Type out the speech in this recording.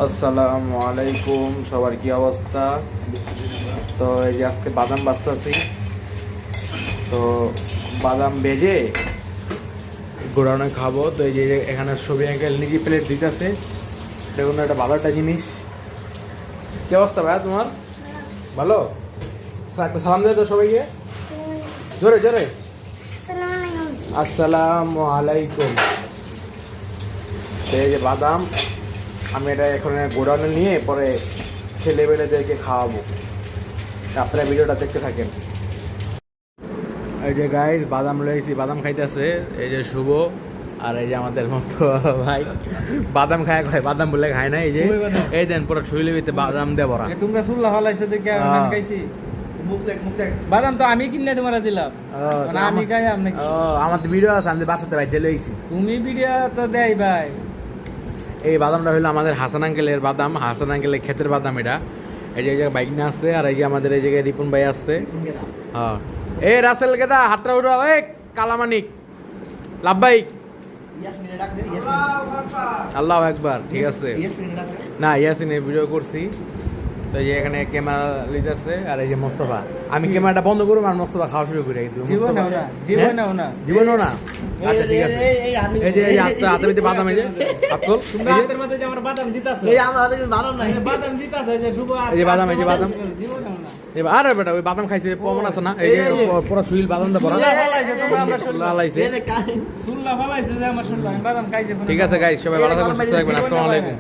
আসসালামু আলাইকুম, সবার কি অবস্থা? তো এই যে আজকে বাদাম বাজতেছি। তো বাদাম ভেজে গোড়ানো খাবো। তো এই যে এখানে ছবি আঙ্কেল নিজে প্লেট দিতেছে, এটা কোনো একটা ভালো একটা জিনিস। কি অবস্থা ভাইয়া তোমার? ভালো? একটা সালাম দেয় তো সবাইকে, জোরে জোরে। আসসালামু আলাইকুম। তো এই যে বাদাম, আমি এটা এখন গোডাউনে নিয়ে পরে ছেলেমেয়েদেরকে খাওয়াবো। আপনারা ভিডিওটা দেখতে থাকেন। এই যে গাইস বাদাম লইছি, বাদাম খাইতেছে এই যে শুভ, আর এই যে আমাদের মতো ভাই বাদাম খায়, বাদাম বলে খায় না। এই যে এই দেন পুরো ছুইলে বাদাম দিয়ে ভরা। তোমরা শুনলা হলাইছো দেখে আমি খাইছি। বাদাম তো আমি কিনে তোমার দিলাম, আমি খাই আপনি। আমার ভিডিও আছে, আমি বাসাতে ভাই লইছি। তুমি ভিডিও তো দেই ভাই। এই বাদামটা হলো আমাদের হাসান আঙ্কেলের বাদাম, হাসান আঙ্কেলের ক্ষেতের বাদাম। এটা এই যে বাইক নিয়ে আসছে, আর এই যে আমাদের এই জায়গায় রিপন ভাই আসছে। হ্যাঁ এই রাসেল গেদা হাতটা উঠো, এই কালামানিক লাভবাইক আল্লাহ একবার। ঠিক আছে না, ইয়াসিনের ভিডিও করছি। তো এই যে এখানে ক্যামেরা লিতেছে, আর এই যে মোস্তফা। আমি ক্যামেরাটা বন্ধ করবো আর মোস্তফা খাওয়া শুরু করে জীবনেও না। আচ্ছা ঠিক আছে। এই যে এই হাতের ভিতরে বাদাম, এই যে আপকল হাতের মধ্যে যে আমার বাদাম দিতাছো, এই আমরা বাদাম নাই, বাদাম দিতাছে যে শুভ। এই যে বাদাম, এই যে বাদাম। জীবনেও না। এবার আরে বেটা ওই বাদাম খাইছে প্রমাণ আছে না? এই যে পুরো সুইল বাদাম দা ভরা লালাইছে। শুনলা ফলাইছে যে আমার শুনলা আমি বাদাম খাইছি। ঠিক আছে গাইস, সবাই ভালো থাকবেন, সুস্থ থাকবেন। আসসালামু আলাইকুম।